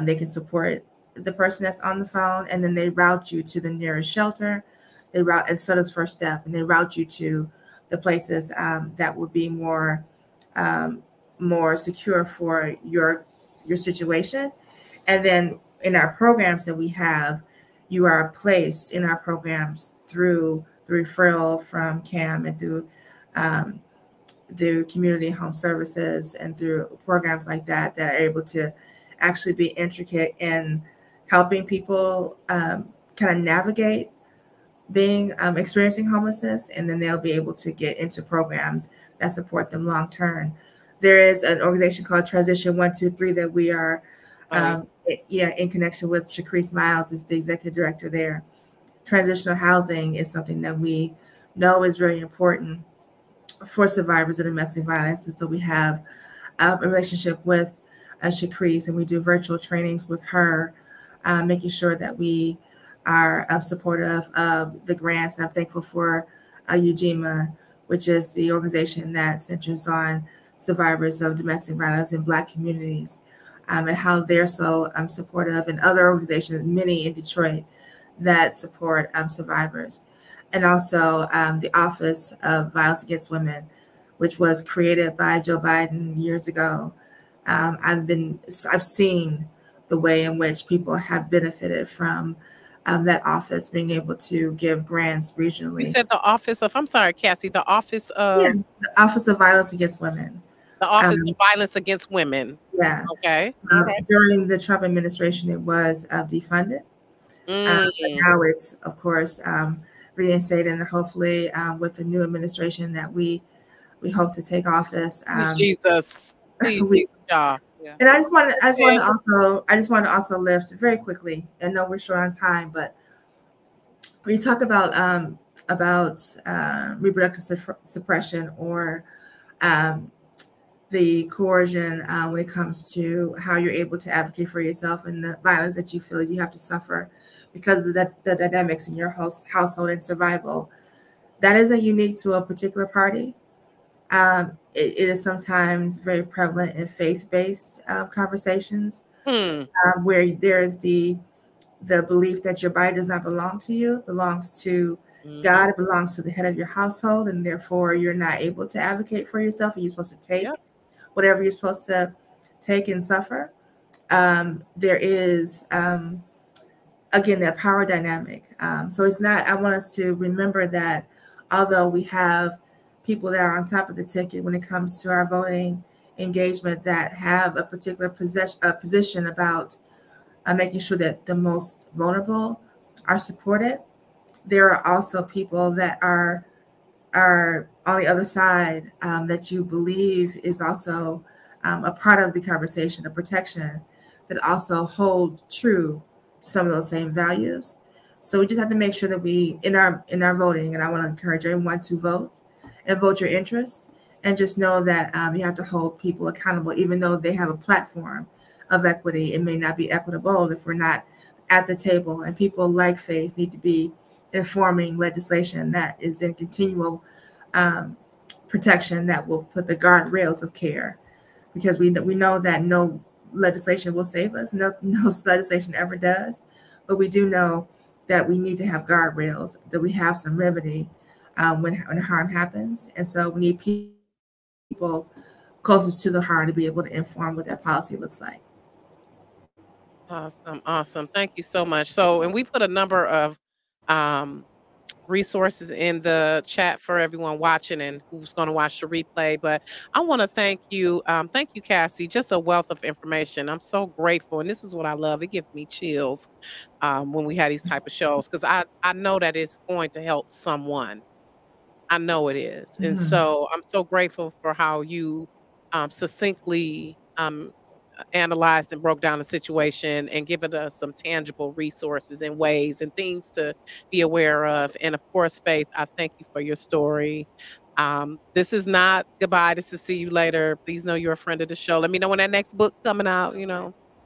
they can support the person that's on the phone, and then they route you to the nearest shelter. They route, and so does first step, and they route you to the places that would be more secure for your situation. And then in our programs that we have, you are placed in our programs through the referral from CAM and through community home services and through programs like that are able to actually be intricate in helping people kind of navigate being experiencing homelessness, and then they'll be able to get into programs that support them long term. There is an organization called Transition 123 that we are in connection with. Shakreese Miles is the executive director there. Transitional housing is something that we know is very important for survivors of domestic violence, and so we have a relationship with Shakreese, and we do virtual trainings with her, making sure that we are supportive of the grants. I'm thankful for UGMA, which is the organization that centers on survivors of domestic violence in Black communities, and how they're so supportive, and other organizations, many in Detroit, that support survivors. And also the Office of Violence Against Women, which was created by Joe Biden years ago. I've seen the way in which people have benefited from that office being able to give grants regionally. You said the Office of, I'm sorry, Cassie, the Office Yeah, of, the Office of Violence Against Women. the Office of Violence Against Women. Yeah. Okay. All right. During the Trump administration, it was defunded. But now it's, of course, reinstated, and hopefully with the new administration that we hope to take office. Jesus, please, we, y'all. Yeah. And I just want to also lift very quickly. I know we're short on time, but when you talk about reproductive suppression, or the coercion when it comes to how you're able to advocate for yourself, and the violence that you feel you have to suffer because of the dynamics in your household and survival, that isn't unique to a particular party. It is sometimes very prevalent in faith-based conversations, where there's the belief that your body does not belong to you, it belongs to God, it belongs to the head of your household, and therefore you're not able to advocate for yourself, and you're supposed to take whatever you're supposed to take and suffer. There is, again, that power dynamic. So it's not, I want us to remember that although we have people that are on top of the ticket when it comes to our voting engagement that have a particular position about making sure that the most vulnerable are supported, there are also people that are on the other side that you believe is also a part of the conversation, a protection, that also hold true to some of those same values. So we just have to make sure that we, in our voting, and I want to encourage everyone to vote and vote your interest, and just know that you have to hold people accountable, even though they have a platform of equity. It may not be equitable if we're not at the table, and people like Faith need to be informing legislation that is in continual protection, that will put the guardrails of care, because we know that no legislation will save us. No legislation ever does, but we do know that we need to have guardrails, that we have some remedy when harm happens. And so we need people closest to the harm to be able to inform what that policy looks like. Awesome. Thank you so much. So, and we put a number of resources in the chat for everyone watching and who's going to watch the replay. But I want to thank you. Thank you, Cassie. Just a wealth of information. I'm so grateful. And this is what I love. It gives me chills when we have these type of shows, because I know that it's going to help someone. I know it is. And so I'm so grateful for how you succinctly analyzed and broke down the situation and given us some tangible resources and ways and things to be aware of. And of course, Faith, I thank you for your story. This is not goodbye. This is see you later. Please know you're a friend of the show. Let me know when that next book coming out,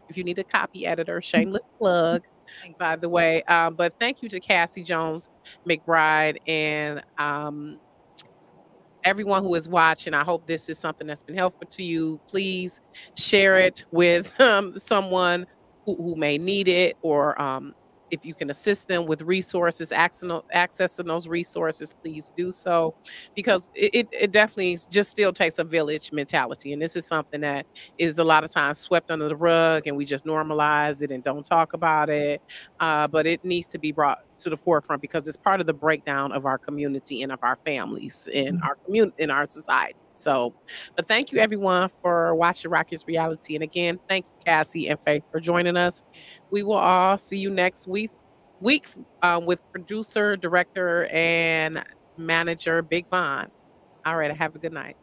if you need a copy editor, shameless plug, by the way. But thank you to Cassie Jones McBride and everyone who is watching. I hope this is something that's been helpful to you. Please share it with someone who may need it, or if you can assist them with resources, accessing those resources, please do so, because it definitely just still takes a village mentality. And this is something that is a lot of times swept under the rug, and we just normalize it and don't talk about it. But it needs to be brought to the forefront, because it's part of the breakdown of our community and of our families in our community, in our society. So, but thank you everyone for watching Rocki's Reality. And again, thank you, Cassie and Faith, for joining us. We will all see you next week with producer, director, and manager Big Von. All right, have a good night.